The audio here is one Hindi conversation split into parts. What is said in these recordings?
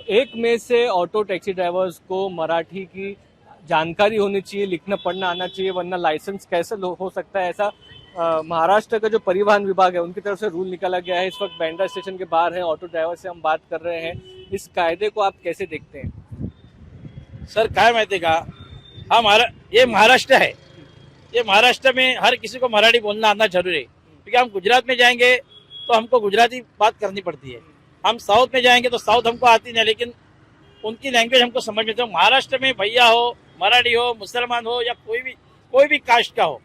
1 मई से ऑटो टैक्सी ड्राइवर्स को मराठी की जानकारी होनी चाहिए, लिखना पढ़ना आना चाहिए, वरना लाइसेंस कैसे हो सकता है ऐसा महाराष्ट्र का जो परिवहन विभाग है उनकी तरफ से रूल निकाला गया है। इस वक्त बैंड्रा स्टेशन के बाहर है, ऑटो ड्राइवर से हम बात कर रहे हैं। इस कायदे को आप कैसे देखते हैं? सर काय माहिती का, ये महाराष्ट्र है। ये महाराष्ट्र में हर किसी को मराठी बोलना आना जरूरी है, क्योंकि हम गुजरात में जाएंगे तो हमको गुजराती बात करनी पड़ती है। हम साउथ में जाएंगे तो साउथ हमको आती नहीं, लेकिन उनकी लैंग्वेज हमको समझ में। तो महाराष्ट्र में भैया हो, मराठी हो, मुसलमान हो या कोई भी कास्ट का हो,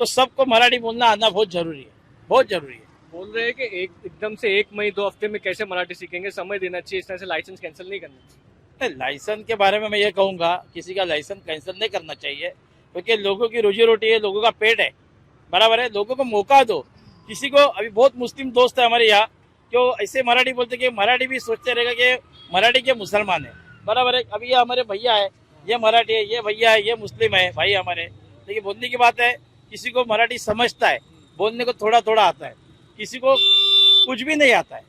तो सबको मराठी बोलना आना बहुत जरूरी है, बहुत जरूरी है। बोल रहे हैं कि एकदम से 1 मई 2 हफ्ते में कैसे मराठी सीखेंगे, समय देना चाहिए, इस तरह से लाइसेंस कैंसिल नहीं करना चाहिए। लाइसेंस के बारे में मैं ये कहूंगा, किसी का लाइसेंस कैंसिल नहीं करना चाहिए, क्योंकि लोगों की रोजी रोटी है, लोगों का पेट है, बराबर है। लोगों को मौका दो। किसी को अभी बहुत मुस्लिम दोस्त है हमारे यहाँ, जो ऐसे मराठी बोलते कि मराठी भी सोचते रहेगा कि मराठी के मुसलमान है, बराबर है। अभी ये हमारे भैया है, ये मराठी है, ये भैया है, ये मुस्लिम है भाई हमारे। लेकिन बोलने की बात है, किसी को मराठी समझता है, बोलने को थोड़ा थोड़ा आता है, किसी को कुछ भी नहीं आता है,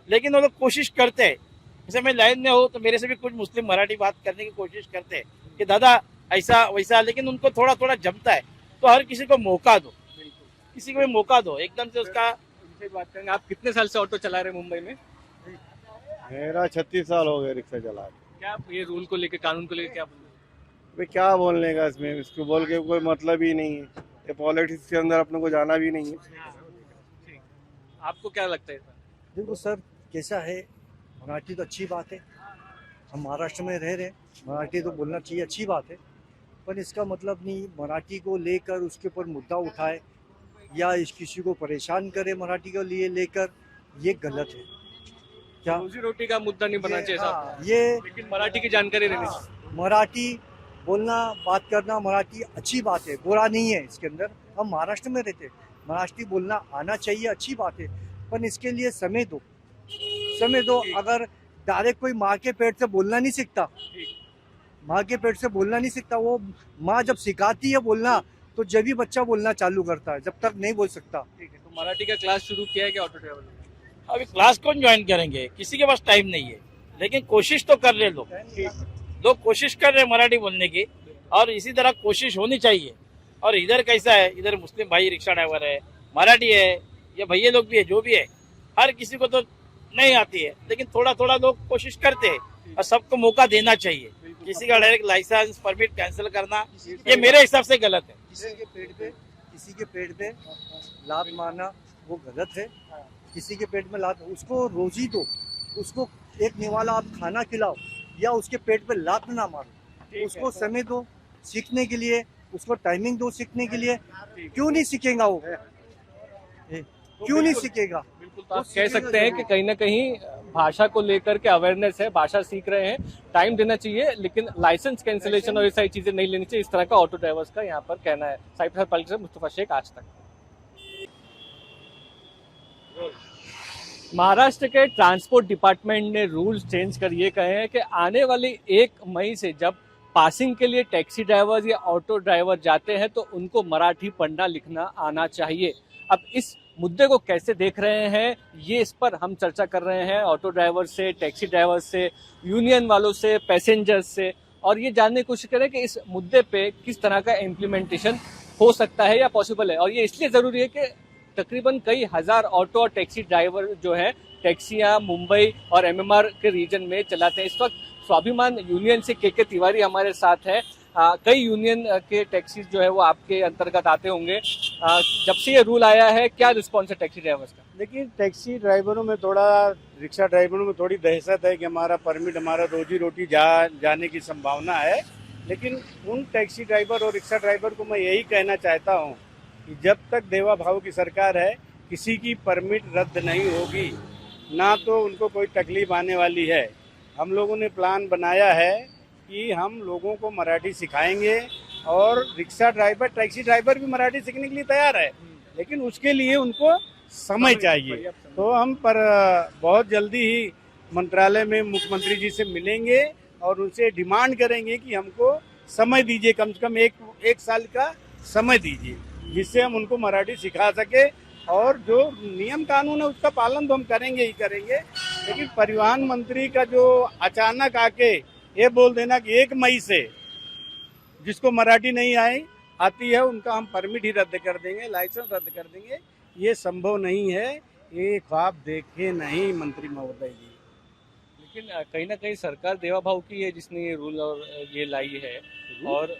लेकिन वो लोग कोशिश करते हैं। जैसे मैं लाइन में हूँ तो मेरे से भी कुछ मुस्लिम मराठी बात करने की कोशिश करते हैं कि दादा ऐसा वैसा, लेकिन उनको थोड़ा थोड़ा जमता है। तो हर किसी को मौका दो, किसी को भी मौका दो, एकदम से उसका। उनसे बात करेंगे। आप कितने साल से ऑटो चला रहे हैं मुंबई में? मेरा 36 साल हो गए रिक्शा चला के। क्या ये रूल को लेकर, कानून को लेकर क्या बोल रहे हैं? अभी क्या बोलने का इसमें, इसको बोल के कोई मतलब ही नहीं है। ये पॉलिटिक्स के अंदर अपने को जाना भी नहीं है। ठीक। आपको क्या लगता है सर? देखो सर, कैसा है, मराठी तो अच्छी बात है, हम महाराष्ट्र में रह रहे हैं, मराठी तो बोलना चाहिए, अच्छी बात है। पर इसका मतलब नहीं मराठी को लेकर उसके ऊपर मुद्दा उठाए या इस किसी को परेशान करे मराठी को लिए लेकर, ये गलत है। क्या रोजी रोटी का मुद्दा नहीं बनना चाहिए साहब, हाँ, ये लेकिन मराठी की जानकारी रहनी चाहिए। मराठी बोलना, बात करना, मराठी अच्छी बात है, बुरा नहीं है इसके अंदर। हम महाराष्ट्र में रहते हैं, मराठी बोलना आना चाहिए, अच्छी बात है। पर इसके लिए समय दो, समय दो। अगर डायरेक्ट कोई माँ के पेट से बोलना नहीं सीखता, माँ के पेट से बोलना नहीं सीखता, वो माँ जब सिखाती है बोलना तो जब भी बच्चा बोलना चालू करता है, जब तक नहीं बोल सकता। ठीक है, तो मराठी का क्लास शुरू किया है क्या ऑटो ड्राइवर ने? अभी क्लास कौन ज्वाइन करेंगे, किसी के पास टाइम नहीं है, लेकिन कोशिश तो कर रहे लोग कोशिश कर रहे हैं मराठी बोलने की, और इसी तरह कोशिश होनी चाहिए। और इधर कैसा है, इधर मुस्लिम भाई रिक्शा ड्राइवर है, मराठी है, ये भैया लोग भी है, जो भी है, हर किसी को तो नहीं आती है, लेकिन थोड़ा थोड़ा लोग कोशिश करते हैं, और सबको मौका देना चाहिए। किसी का डायरेक्ट लाइसेंस परमिट कैंसिल करना, ये मेरे हिसाब से गलत है। किसी के पेट पे लात मारना वो गलत है। किसी के पेट में लात, उसको रोजी दो, उसको एक निवाला आप खाना खिलाओ, या उसके पेट पे लात ना मारो, उसको समय दो सीखने के लिए, उसको टाइमिंग दो सीखने के लिए। क्यों नहीं सीखेगा वो, क्यों नहीं सीखेगा? बिल्कुल, तो आप कह सकते हैं कि कहीं ना कहीं भाषा को लेकर के अवेयरनेस है, भाषा सीख रहे हैं, टाइम देना चाहिए, लेकिन लाइसेंस कैंसिलेशन और ये सारी चीजें नहीं लेनी चाहिए, इस तरह का ऑटो ड्राइवर्स का यहाँ पर कहना है। साइफर पालिक से मुस्तफा शेख, आज तक। महाराष्ट्र के ट्रांसपोर्ट डिपार्टमेंट ने रूल्स चेंज कर ये कहे हैं कि आने वाली 1 मई से जब पासिंग के लिए टैक्सी ड्राइवर या ऑटो ड्राइवर जाते हैं तो उनको मराठी पढ़ना लिखना आना चाहिए। अब इस मुद्दे को कैसे देख रहे हैं, ये इस पर हम चर्चा कर रहे हैं ऑटो ड्राइवर से, टैक्सी ड्राइवर से, यूनियन वालों से, पैसेंजर्स से, और ये जानने की कोशिश करें कि इस मुद्दे पे किस तरह का इम्प्लीमेंटेशन हो सकता है या पॉसिबल है। और ये इसलिए ज़रूरी है कि तकरीबन कई हज़ार ऑटो और टैक्सी ड्राइवर जो है टैक्सियाँ मुंबई और एमएमआर के रीजन में चलाते हैं। इस वक्त स्वाभिमान यूनियन से के तिवारी हमारे साथ है। कई यूनियन के टैक्सी जो है वो आपके अंतर्गत आते होंगे। जब से ये रूल आया है, क्या रिस्पॉन्स है टैक्सी ड्राइवर्स का? देखिए, टैक्सी ड्राइवरों में थोड़ा, रिक्शा ड्राइवरों में थोड़ी दहशत है कि हमारा परमिट, हमारा रोजी रोटी जाने की संभावना है। लेकिन उन टैक्सी ड्राइवर और रिक्शा ड्राइवर को मैं यही कहना चाहता हूँ कि जब तक देवा भाव की सरकार है, किसी की परमिट रद्द नहीं होगी, ना तो उनको कोई तकलीफ आने वाली है। हम लोगों ने प्लान बनाया है कि हम लोगों को मराठी सिखाएंगे, और रिक्शा ड्राइवर, टैक्सी ड्राइवर भी मराठी सीखने के लिए तैयार है, लेकिन उसके लिए उनको समय चाहिए। तो हम पर बहुत जल्दी ही मंत्रालय में मुख्यमंत्री जी से मिलेंगे और उनसे डिमांड करेंगे कि हमको समय दीजिए, कम से कम एक साल का समय दीजिए, जिससे हम उनको मराठी सिखा सके। और जो नियम कानून है उसका पालन तो हम करेंगे ही करेंगे, लेकिन परिवहन मंत्री का जो अचानक आके ये बोल देना कि 1 मई से जिसको मराठी नहीं आती है उनका हम परमिट ही रद्द कर देंगे, लाइसेंस रद्द कर देंगे, ये संभव नहीं है। ये ख्वाब देखे नहीं मंत्री महोदय जी। लेकिन कहीं ना कहीं सरकार देवा भाव की है जिसने ये रूल और ये लाई है, और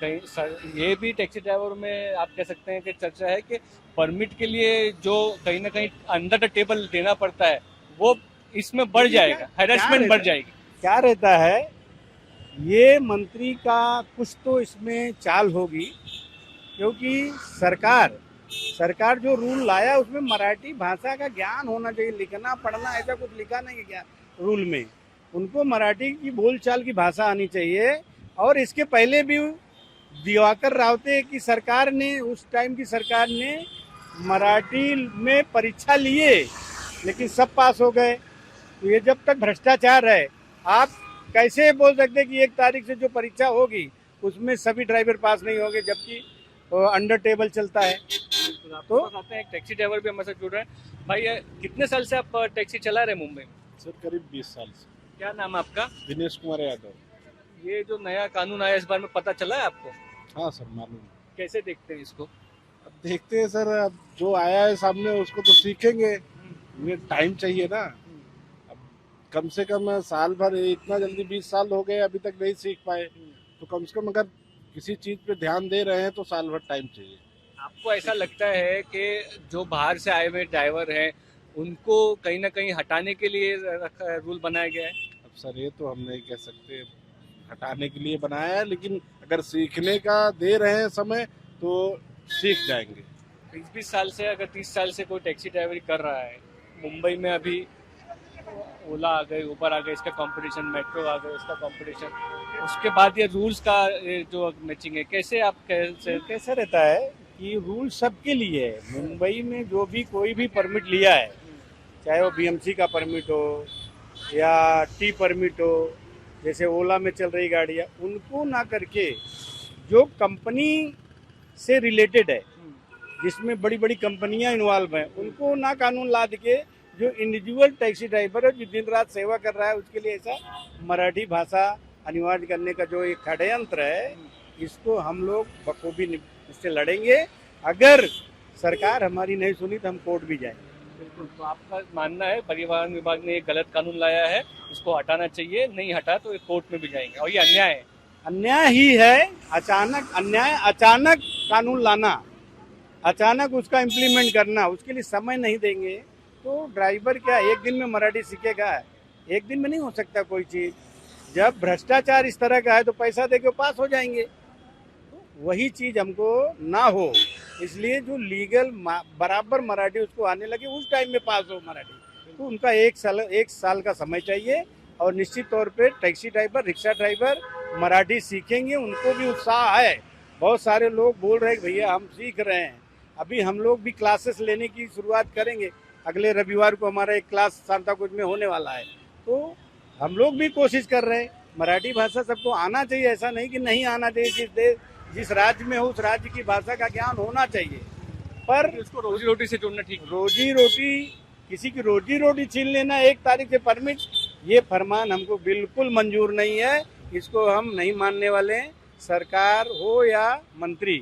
कहीं ये भी टैक्सी ड्राइवर में आप कह सकते हैं कि चर्चा है कि परमिट के लिए जो कहीं ना कहीं अंडर द टेबल देना पड़ता है वो इसमें बढ़ जाएगा, हैरेसमेंट बढ़ जाएगी। क्या रहता है, ये मंत्री का कुछ तो इसमें चाल होगी, क्योंकि सरकार जो रूल लाया उसमें मराठी भाषा का ज्ञान होना चाहिए, लिखना पढ़ना ऐसा कुछ लिखा नहीं है क्या रूल में। उनको मराठी की बोलचाल की भाषा आनी चाहिए। और इसके पहले भी दिवाकर रावते की सरकार ने, उस टाइम की सरकार ने मराठी में परीक्षा लिए लेकिन सब पास हो गए। तो ये जब तक भ्रष्टाचार है, आप कैसे बोल सकते कि 1 तारीख से जो परीक्षा होगी उसमें सभी ड्राइवर पास नहीं होंगे, जबकि अंडर टेबल चलता है। तो आते हैं एक टैक्सी ड्राइवर भी हमारे साथ जुड़ रहे हैं। भाई कितने साल से आप टैक्सी चला रहे हैं मुंबई में? सर करीब 20 साल से। क्या नाम है आपका? दिनेश कुमार यादव। ये जो नया कानून आया इस बार में पता चला है आपको? हाँ सर मालूम। कैसे देखते हैं इसको? अब देखते हैं सर, अब जो आया है सामने उसको तो सीखेंगे, ये टाइम चाहिए ना। अब कम से कम साल भर, इतना जल्दी 20 साल हो गए अभी तक नहीं सीख पाए, तो कम से कम अगर किसी चीज पे ध्यान दे रहे हैं तो साल भर टाइम चाहिए। आपको ऐसा लगता है कि जो बाहर से आए हुए ड्राइवर हैं उनको कहीं ना कहीं हटाने के लिए रूल बनाया गया है? अब सर ये तो हम नहीं कह सकते हटाने के लिए बनाया है, लेकिन अगर सीखने का दे रहे हैं समय तो सीख जाएंगे। 20 साल से, अगर 30 साल से कोई टैक्सी ड्राइवरी कर रहा है, मुंबई में अभी ओला आ गए, उबर आ गए, इसका कंपटीशन, मेट्रो आ गए, इसका कंपटीशन, उसके बाद ये रूल्स का जो मैचिंग है, कैसे आप कैसे रहता है कि रूल सबके लिए है। मुंबई में जो भी कोई भी परमिट लिया है, चाहे वो बीएमसी का परमिट हो या टी परमिट हो, जैसे ओला में चल रही गाड़ियाँ, उनको ना करके जो कंपनी से रिलेटेड है, जिसमें बड़ी बड़ी कंपनियां इन्वॉल्व हैं, उनको ना कानून ला के जो इंडिविजुअल टैक्सी ड्राइवर है जो दिन रात सेवा कर रहा है उसके लिए ऐसा मराठी भाषा अनिवार्य करने का जो एक षड्यंत्र है, इसको हम लोग बखूबी इससे लड़ेंगे। अगर सरकार हमारी नहीं सुनी तो हम कोर्ट भी जाएंगे। बिल्कुल। तो आपका मानना है परिवहन विभाग ने एक गलत कानून लाया है, इसको हटाना चाहिए, नहीं हटा तो कोर्ट में भी जाएंगे, और ये अन्याय है। अन्याय ही है। अचानक कानून लाना, अचानक उसका इम्प्लीमेंट करना, उसके लिए समय नहीं देंगे तो ड्राइवर क्या 1 दिन में मराठी सीखेगा? 1 दिन में नहीं हो सकता कोई चीज़। जब भ्रष्टाचार इस तरह का है तो पैसा देके पास हो जाएंगे, तो वही चीज़ हमको ना हो, इसलिए जो लीगल बराबर मराठी उसको आने लगे उस टाइम में पास हो मराठी, तो उनका 1 साल का समय चाहिए। और निश्चित तौर पे taxi driver, rickshaw driver Marathi सीखेंगे, उनको भी उत्साह है। बहुत सारे लोग बोल रहे हैं कि भैया हम सीख रहे हैं। अभी हम लोग भी क्लासेस लेने की शुरुआत करेंगे। अगले रविवार को हमारा एक क्लास सांताक्रूज में होने वाला है, तो हम लोग भी कोशिश कर रहे हैं। मराठी भाषा सबको आना चाहिए, ऐसा नहीं कि नहीं आना चाहिए। जिस राज्य में हो उस राज्य की भाषा का ज्ञान होना चाहिए, पर इसको रोजी रोटी से जोड़ना ठीक। रोजी रोटी, किसी की रोजी रोटी छीन लेना 1 तारीख से परमिट, ये फरमान हमको बिल्कुल मंजूर नहीं है। इसको हम नहीं मानने वाले हैं। सरकार हो या मंत्री,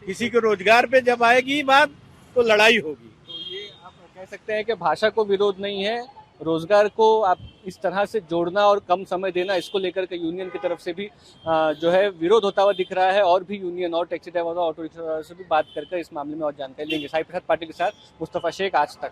किसी के रोजगार पे जब आएगी बात तो लड़ाई होगी। तो ये आप कह सकते हैं कि भाषा को विरोध नहीं है, रोजगार को आप इस तरह से जोड़ना और कम समय देना, इसको लेकर के यूनियन की तरफ से भी जो है विरोध होता हुआ दिख रहा है। और भी यूनियन और टैक्सी ड्राइवर और ऑटो रिक्शा से भी बात करके इस मामले में और जानकारी लेंगे। साई प्रसाद पाटिल के साथ मुस्तफा शेख, आज तक।